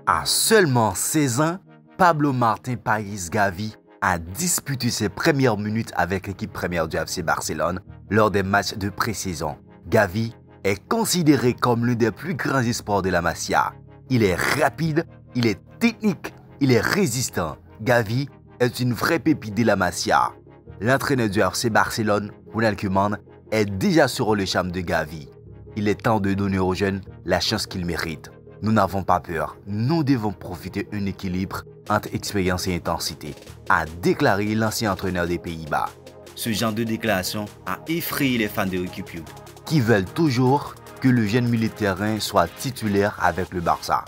À seulement 16 ans, Pablo Martín Páez Gavi a disputé ses premières minutes avec l'équipe première du FC Barcelone lors des matchs de pré-saison. Gavi est considéré comme l'un des plus grands espoirs de la Masia. Il est rapide, il est technique, il est résistant. Gavi est une vraie pépite de la Masia. L'entraîneur du FC Barcelone, Ronald Koeman, est déjà sur le charme de Gavi. Il est temps de donner aux jeunes la chance qu'ils méritent. Nous n'avons pas peur, nous devons profiter d'un équilibre entre expérience et intensité, a déclaré l'ancien entraîneur des Pays-Bas. Ce genre de déclaration a effrayé les fans de Riqui Puig, qui veulent toujours que le jeune milieu de terrain soit titulaire avec le Barça.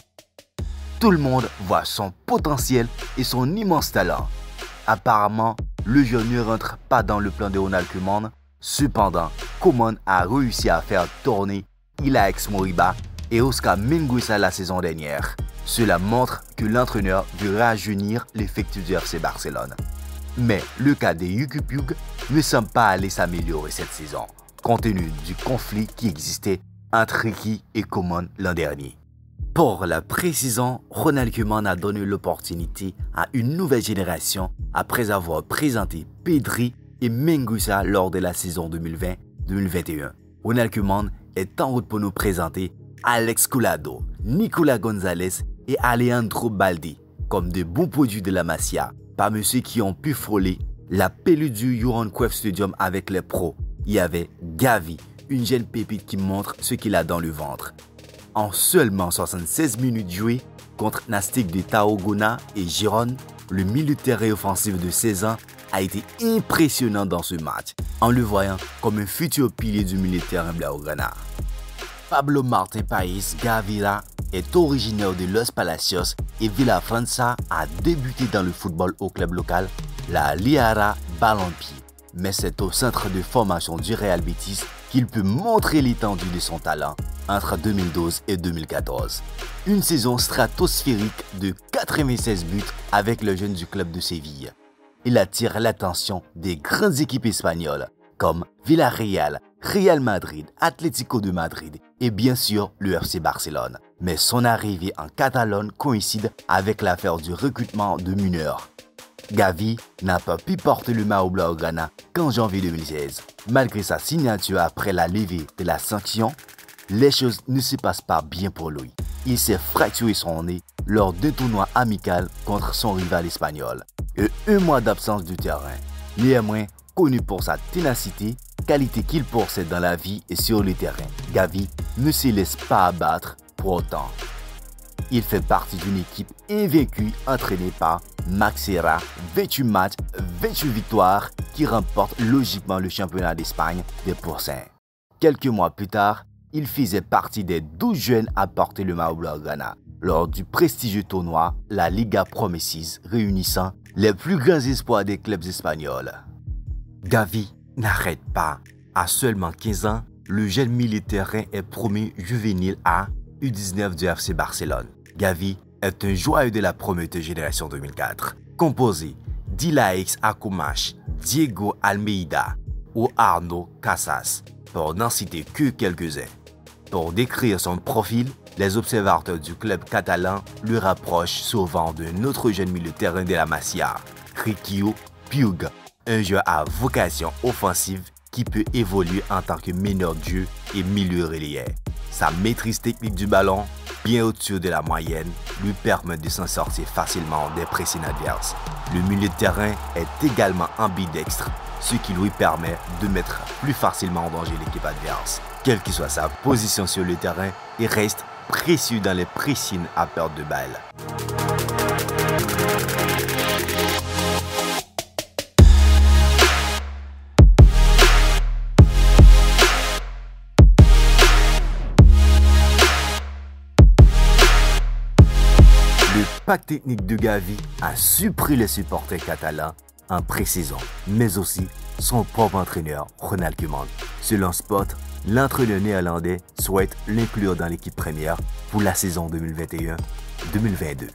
Tout le monde voit son potentiel et son immense talent. Apparemment, le jeune ne rentre pas dans le plan de Ronald Koeman. Cependant, Koeman a réussi à faire tourner Ilaix Moriba et Oscar Mingueza la saison dernière. Cela montre que l'entraîneur veut rajeunir l'effectif du FC Barcelone. Mais le cas de Riqui Puig ne semble pas aller s'améliorer cette saison, compte tenu du conflit qui existait entre Riqui et Koeman l'an dernier. Pour la pré-saison, Ronald Koeman a donné l'opportunité à une nouvelle génération après avoir présenté Pedri et Mingueza lors de la saison 2020-2021. Ronald Koeman est en route pour nous présenter Alex Collado, Nicolas Gonzalez et Alejandro Baldi comme de bons produits de la Masia. Parmi ceux qui ont pu frôler la pelouse du Johan Cruyff Stadium avec les pros, il y avait Gavi, une jeune pépite qui montre ce qu'il a dans le ventre. En seulement 76 minutes jouées contre Nastic de Tarragona et Girone, le milieu de terrain offensif de 16 ans a été impressionnant dans ce match, en le voyant comme un futur pilier du milieu de terrain blaugrana. Pablo Martín Páez Gavira est originaire de Los Palacios et Villafranca a débuté dans le football au club local, la Liara Balompié. Mais c'est au centre de formation du Real Betis qu'il peut montrer l'étendue de son talent entre 2012 et 2014. Une saison stratosphérique de 96 buts avec le jeune du club de Séville. Il attire l'attention des grandes équipes espagnoles comme Villarreal, Real Madrid, Atlético de Madrid et bien sûr le FC Barcelone. Mais son arrivée en Catalogne coïncide avec l'affaire du recrutement de mineurs. Gavi n'a pas pu porter le maillot blaugrana qu'en janvier 2016. Malgré sa signature après la levée de la sanction, les choses ne se passent pas bien pour lui. Il s'est fracturé son nez lors d'un tournoi amical contre son rival espagnol. Et un mois d'absence du terrain. Néanmoins, connu pour sa ténacité, qualité qu'il possède dans la vie et sur le terrain, Gavi ne se laisse pas abattre pour autant. Il fait partie d'une équipe invaincue entraînée par Marc Serra, 28 matchs, 28 victoires, qui remporte logiquement le championnat d'Espagne des pourcents. Quelques mois plus tard, il faisait partie des 12 jeunes à porter le maillot blaugrana lors du prestigieux tournoi la Liga Promesis réunissant les plus grands espoirs des clubs espagnols. Gavi n'arrête pas. À seulement 15 ans, le jeune milieu de terrain est promu juvénile à U19 du FC Barcelone. Gavi est un joyau de la prometteuse génération 2004, composé d'Ilaix Akumash, Diego Almeida ou Arnaud Casas, pour n'en citer que quelques-uns. Pour décrire son profil, les observateurs du club catalan le rapprochent souvent d'un autre jeune milieu de terrain de la Masia, Riqui Puig, un joueur à vocation offensive qui peut évoluer en tant que meneur de jeu et milieu relayeur. Sa maîtrise technique du ballon, bien au-dessus de la moyenne, lui permet de s'en sortir facilement des pressings adverses. Le milieu de terrain est également ambidextre, ce qui lui permet de mettre plus facilement en danger l'équipe adverse. Quelle que soit sa position sur le terrain, il reste précieux dans les pressings à perte de balle. Le pack technique de Gavi a surpris les supporters catalans en pré-saison, mais aussi son propre entraîneur Ronald Koeman. Selon Sport, l'entraîneur néerlandais souhaite l'inclure dans l'équipe première pour la saison 2021-2022.